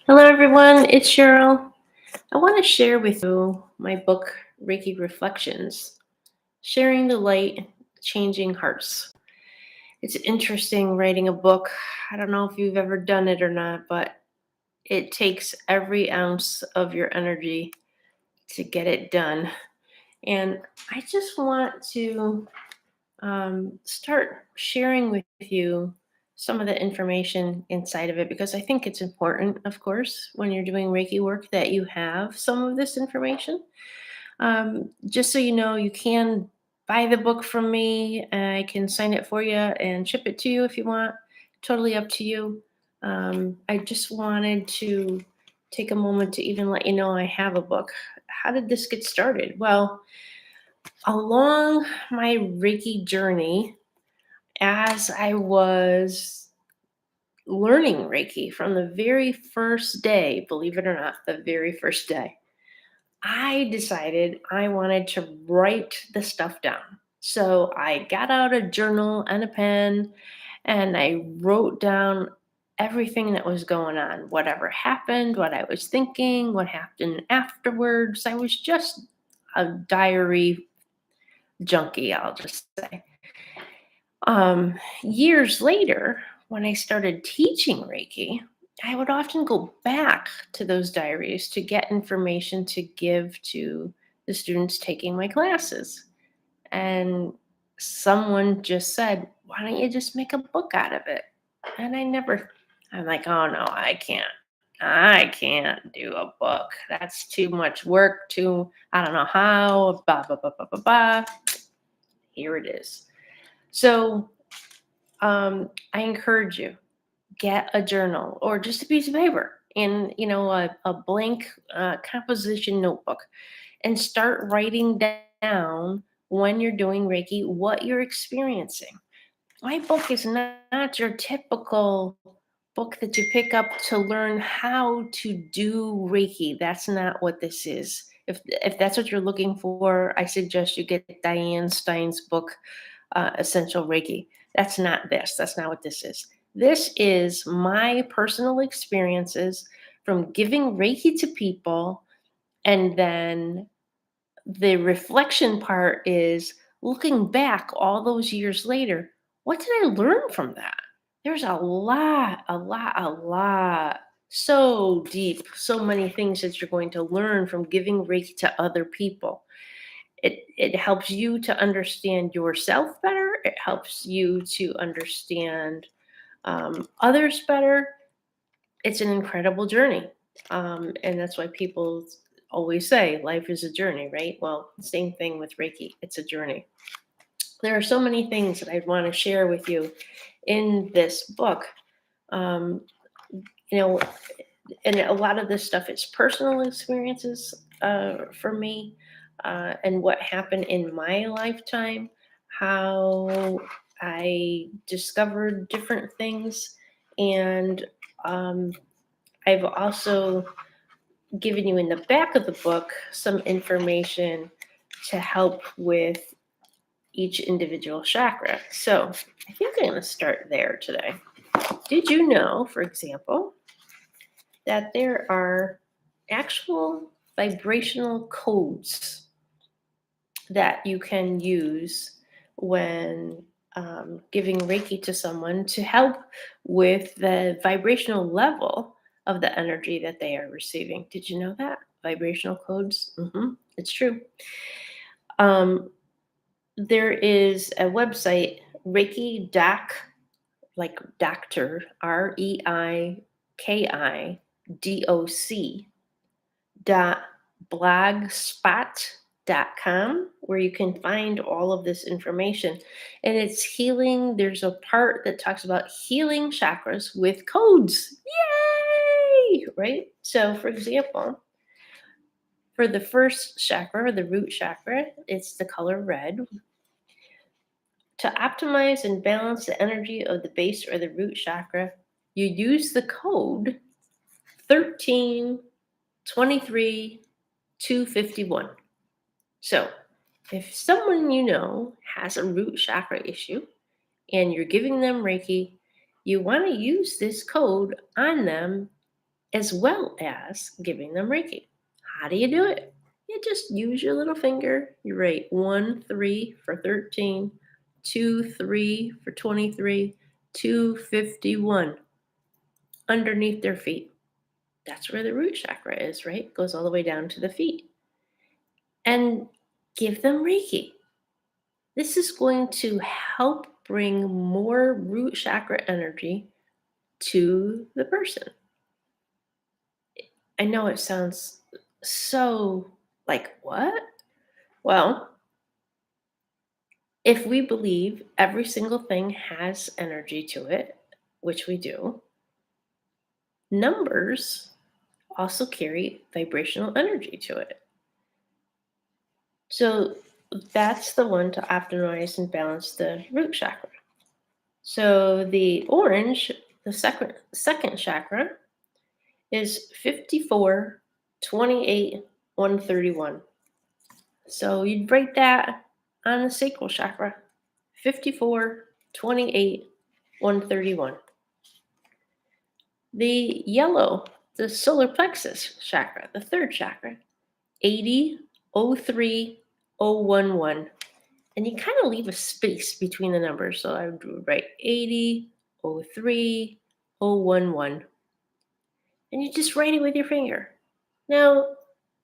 Hello, everyone. It's Cheryl. I want to share with you my book, Reiki Reflections Sharing the Light, Changing Hearts. It's interesting writing a book. I don't know if you've ever done it or not, but it takes every ounce of your energy to get it done. And I just want to start sharing with you some of the information inside of it because I think it's important, of course, when you're doing Reiki work that you have some of this information. Just so you know, you can buy the book from me. I can sign it for you and ship it to you if you want. Totally up to you. I just wanted to take a moment to even let you know I have a book. How did this get started? Well, along my Reiki journey, as I was learning Reiki from the very first day, believe it or not, the very first day, I decided I wanted to write the stuff down. So I got out a journal and a pen and I wrote down everything that was going on, whatever happened, what I was thinking, what happened afterwards. I was just a diary junkie, I'll just say. Years later, when I started teaching Reiki, I would often go back to those diaries to get information to give to the students taking my classes. And someone just said, "Why don't you just make a book out of it?" And I'm like, "Oh no, I can't. I can't do a book. That's too much work, I don't know how, blah, blah, blah, blah, blah, blah." Here it is. So I encourage you, get a journal or just a piece of paper and a blank composition notebook and start writing down when you're doing Reiki what you're experiencing. My book is not your typical book that you pick up to learn how to do Reiki. That's not what this is. If that's what you're looking for, I suggest you get Diane Stein's book, Essential Reiki. That's not this. That's not what this is. This is my personal experiences from giving Reiki to people. And then the reflection part is looking back all those years later. What did I learn from that? There's a lot, so deep, so many things that you're going to learn from giving Reiki to other people. It helps you to understand yourself better. It helps you to understand others better. It's an incredible journey, and that's why people always say life is a journey, right? Well, same thing with Reiki. It's a journey. There are so many things that I want to share with you in this book. Um, you know, and a lot of this stuff is personal experiences for me, and what happened in my lifetime, how I discovered different things, and um, I've also given you in the back of the book some information to help with each individual chakra. So I think I'm going to start there today. Did you know, for example, that there are actual vibrational codes that you can use when giving Reiki to someone to help with the vibrational level of the energy that they are receiving? Did you know that? Vibrational codes? It's true. Um, there is a website, Reiki Doc, like doctor, REIKIDOC dot blogspot.com, where you can find all of this information. And it's healing. There's a part that talks about healing chakras with codes. Yay! Right? So, for example, for the first chakra, the root chakra, it's the color red. To optimize and balance the energy of the base or the root chakra, you use the code 1323-251. So, if someone you know has a root chakra issue and you're giving them Reiki, you want to use this code on them as well as giving them Reiki. How do you do it? You just use your little finger. You write 1, 3 for 13, 2, 3 for 23, 251 underneath their feet. That's where the root chakra is, right? Goes all the way down to the feet. And give them Reiki. This is going to help bring more root chakra energy to the person. I know it sounds so like, what? Well, if we believe every single thing has energy to it, which we do, numbers also carry vibrational energy to it. So that's the one to optimize and balance the root chakra. So the orange, the second chakra, is 54, 28, 131. So you'd write that on the sacral chakra, 54, 28, 131. The yellow, the solar plexus chakra, the third chakra, 80, 03, 011. And you kind of leave a space between the numbers. So I would write 80, 03, 011. And you just write it with your finger. Now,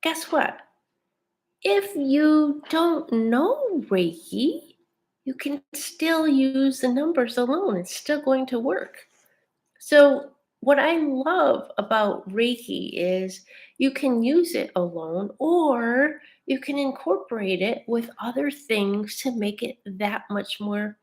guess what? If you don't know Reiki, you can still use the numbers alone. It's still going to work. So, what I love about Reiki is you can use it alone or you can incorporate it with other things to make it that much more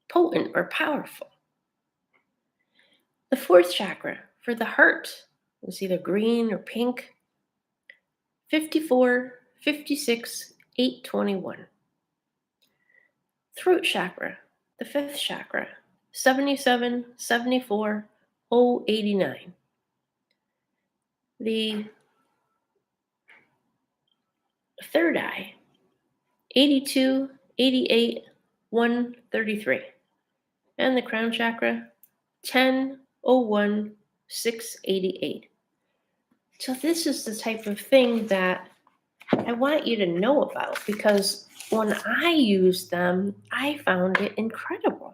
potent or powerful. The fourth chakra for the heart is either green or pink, 54, 56, 821. Throat chakra, the fifth chakra, 77, 74, 089. The third eye, 82, 88, 133. And the crown chakra, 10, 01, 688. So this is the type of thing that I want you to know about because when I used them, I found it incredible.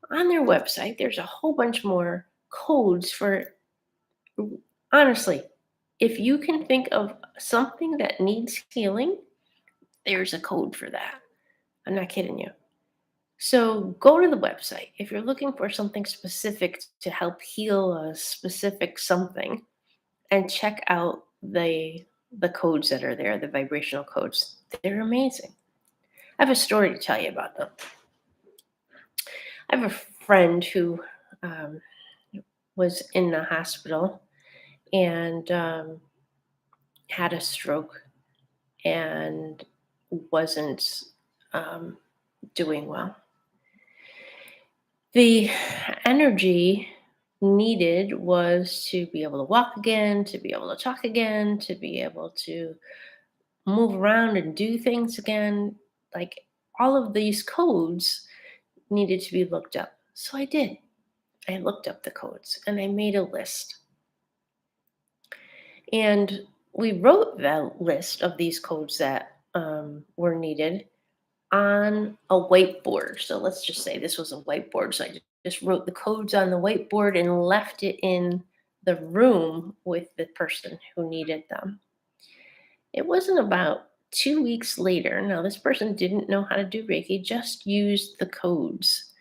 On their website, there's a whole bunch more codes for, honestly, if you can think of something that needs healing, there's a code for that. I'm not kidding you. So go to the website. If you're looking for something specific to help heal a specific something, and check out the codes that are there, the vibrational codes. They're amazing. I have a story to tell you about them. I have a friend who um, was in the hospital and had a stroke and wasn't um, doing well. The energy needed was to be able to walk again, to be able to talk again, to be able to move around and do things again. Like all of these codes needed to be looked up. So I did. I looked up the codes and I made a list. And we wrote the list of these codes that were needed on a whiteboard. So let's just say this was a whiteboard. So I just wrote the codes on the whiteboard and left it in the room with the person who needed them. It wasn't about 2 weeks later. Now, this person didn't know how to do Reiki, just used the codes.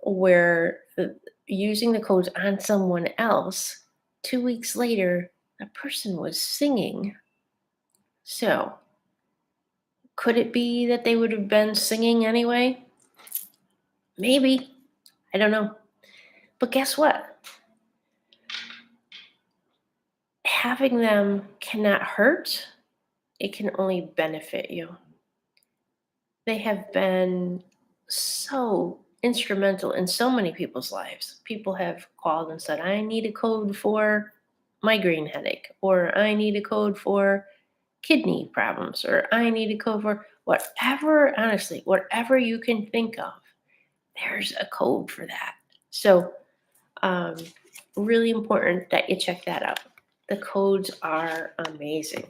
Where using the codes on someone else, 2 weeks later, the person was singing. So, could it be that they would have been singing anyway? Maybe. I don't know. But guess what? Having them cannot hurt, it can only benefit you. They have been so instrumental in so many people's lives. People have called and said, I need a code for migraine headache, or I need a code for kidney problems, or I need a code for whatever, honestly, whatever you can think of, there's a code for that. So, um, really important that you check that out. The codes are amazing.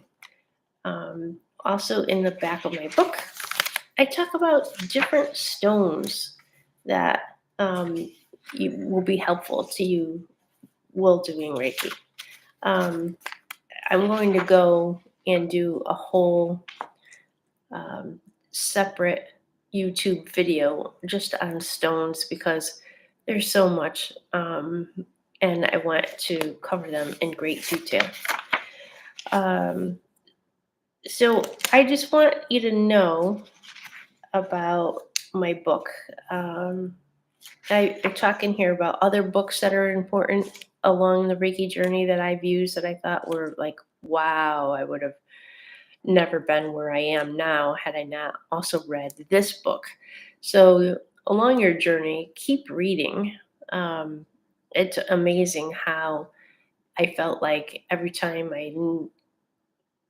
Also, in the back of my book, I talk about different stones that will be helpful to you while doing Reiki. Um, I'm going to go and do a whole um, separate YouTube video just on stones because there's so much, and I want to cover them in great detail. Um, so I just want you to know about my book. I talk in here about other books that are important along the Reiki journey that I've used that I thought were like, wow, I would have never been where I am now had I not also read this book. So along your journey, keep reading. It's amazing how I felt like every time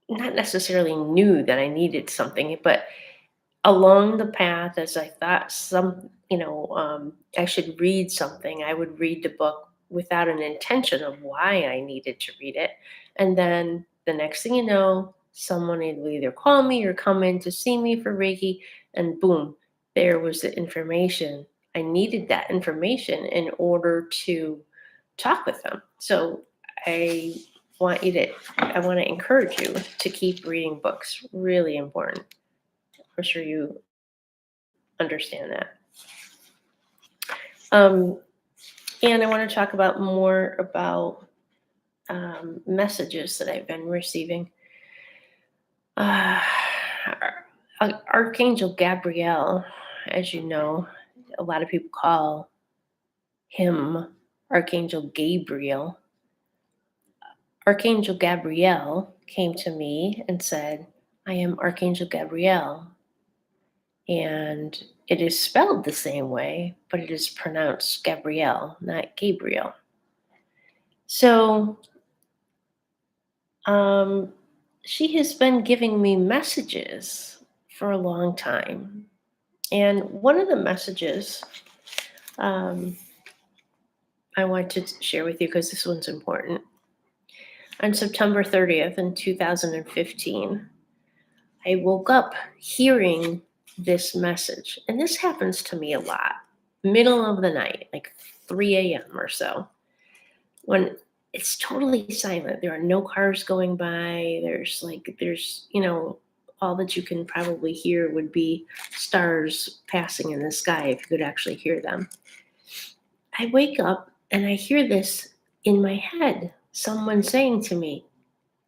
not necessarily knew that I needed something, but along the path as I thought I should read something, I would read the book without an intention of why I needed to read it. And then the next thing you know, someone would either call me or come in to see me for Reiki, and boom, there was the information. I needed that information in order to talk with them. So I I want to encourage you to keep reading books. Really important. I'm sure you understand that. Um, and I want to talk about more about messages that I've been receiving. Uh, Archangel Gabriel, as you know, a lot of people call him Archangel Gabriel. Archangel Gabriel came to me and said, I am Archangel Gabriel. And it is spelled the same way, but it is pronounced Gabrielle, not Gabriel. So um, she has been giving me messages for a long time. And one of the messages um, I want to share with you because this one's important. On September 30th in 2015, I woke up hearing this message. And this happens to me a lot. Middle of the night, like 3 a.m. or so, when it's totally silent. There are no cars going by. All that you can probably hear would be stars passing in the sky if you could actually hear them. I wake up and I hear this in my head. Someone saying to me,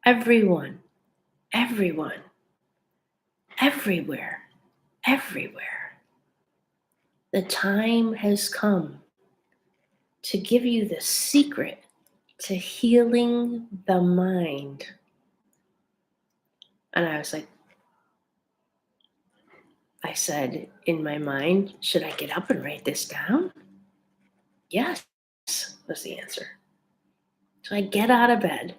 everyone, everyone, everywhere, everywhere. The time has come to give you the secret to healing the mind. And I said in my mind, should I get up and write this down? Yes, was the answer. So I get out of bed.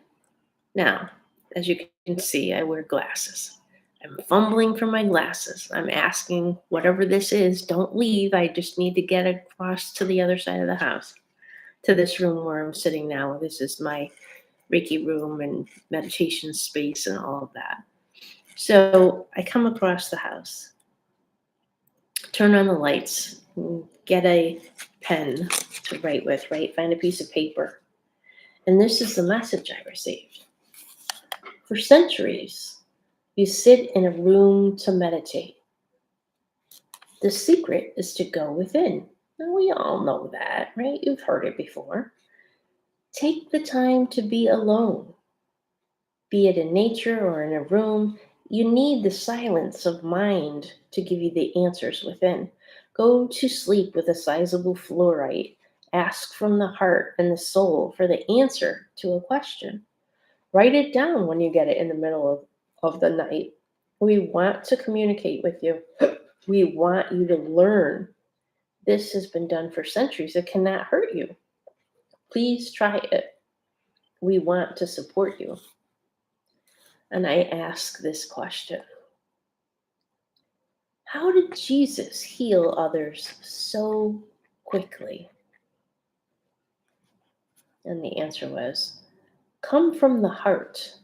Now, as you can see, I wear glasses. I'm fumbling for my glasses. I'm asking whatever this is, don't leave. I just need to get across to the other side of the house, to this room where I'm sitting now. This is my Reiki room and meditation space and all of that. So I come across the house, turn on the lights, get a pen to write with, right? Find a piece of paper. And this is the message I received. For centuries, you sit in a room to meditate. The secret is to go within. Now, we all know that, right? You've heard it before. Take the time to be alone, be it in nature or in a room. You need the silence of mind to give you the answers within. Go to sleep with a sizable fluorite. Ask from the heart and the soul for the answer to a question. Write it down when you get it in the middle of the night. We want to communicate with you. We want you to learn. This has been done for centuries. It cannot hurt you. Please try it. We want to support you. And I ask this question: how did Jesus heal others so quickly? And the answer was, come from the heart.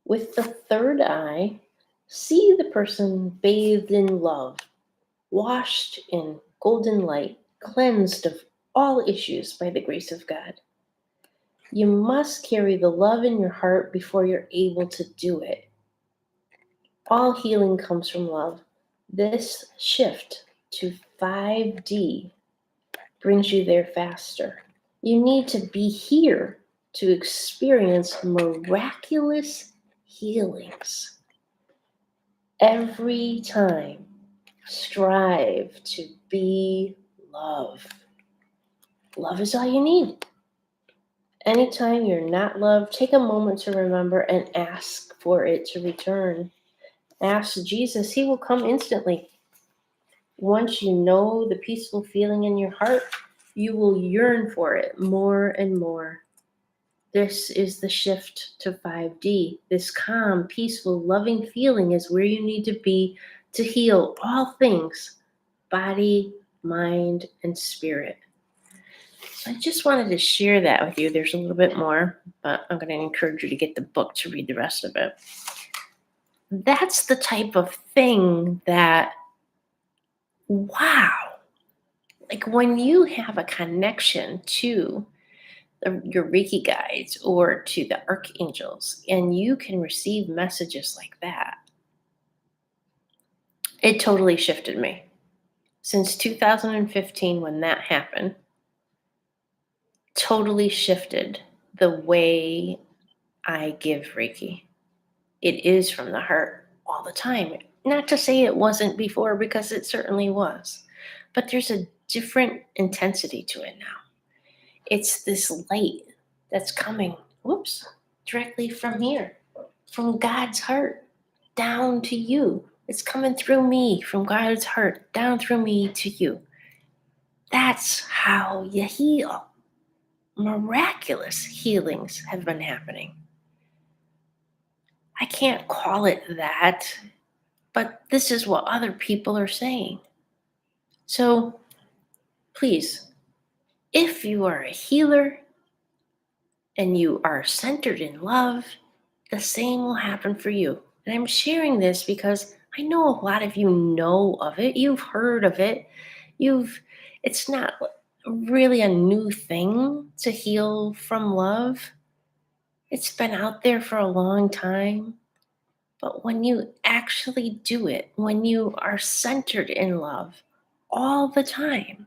With the third eye, see the person bathed in love, washed in golden light, cleansed of all issues by the grace of God. You must carry the love in your heart before you're able to do it. All healing comes from love. This shift to 5D brings you there faster. You need to be here to experience miraculous healings. Every time, strive to be love. Love is all you need. Anytime you're not loved, take a moment to remember and ask for it to return. Ask Jesus, He will come instantly. Once you know the peaceful feeling in your heart, you will yearn for it more and more. This is the shift to 5D. This calm, peaceful, loving feeling is where you need to be to heal all things, body, mind, and spirit. So I just wanted to share that with you. There's a little bit more, but I'm going to encourage you to get the book to read the rest of it. That's the type of thing that, wow, like when you have a connection to your Reiki guides or to the archangels and you can receive messages like that, it totally shifted me. Since 2015, when that happened, totally shifted the way I give Reiki. It is from the heart all the time. Not to say it wasn't before, because it certainly was, but there's a different intensity to it now. It's this light that's coming, whoops, directly from here, from God's heart down to you. It's coming through me, from God's heart down through me to you. That's how you heal. Miraculous healings have been happening. I can't call it that, but this is what other people are saying. So please, if you are a healer and you are centered in love, the same will happen for you. And I'm sharing this because I know a lot of you know of it. You've heard of it. It's not really a new thing to heal from love. It's been out there for a long time. But when you actually do it, when you are centered in love all the time,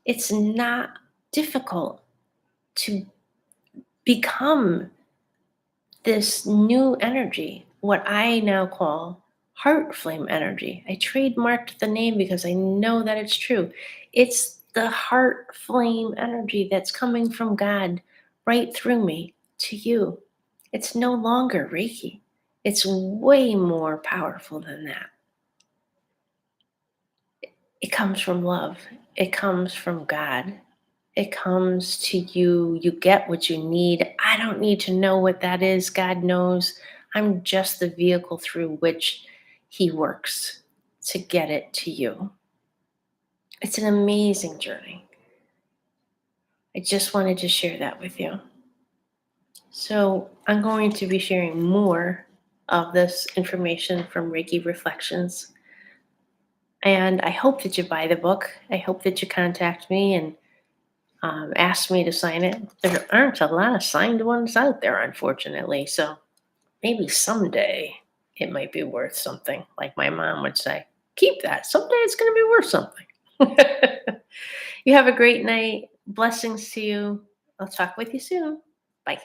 it's not difficult to become this new energy, what I now call heart flame energy. I trademarked the name because I know that it's true. It's the heart flame energy that's coming from God right through me to you. It's no longer Reiki. It's way more powerful than that. It comes from love. It comes from God. It comes to you. You get what you need. I don't need to know what that is. God knows. I'm just the vehicle through which He works to get it to you. It's an amazing journey. I just wanted to share that with you. So I'm going to be sharing more of this information from Reiki Reflections. And I hope that you buy the book. I hope that you contact me and ask me to sign it. There aren't a lot of signed ones out there, unfortunately. So maybe someday it might be worth something. Like my mom would say, keep that. Someday it's going to be worth something. You have a great night. Blessings to you. I'll talk with you soon. Bye.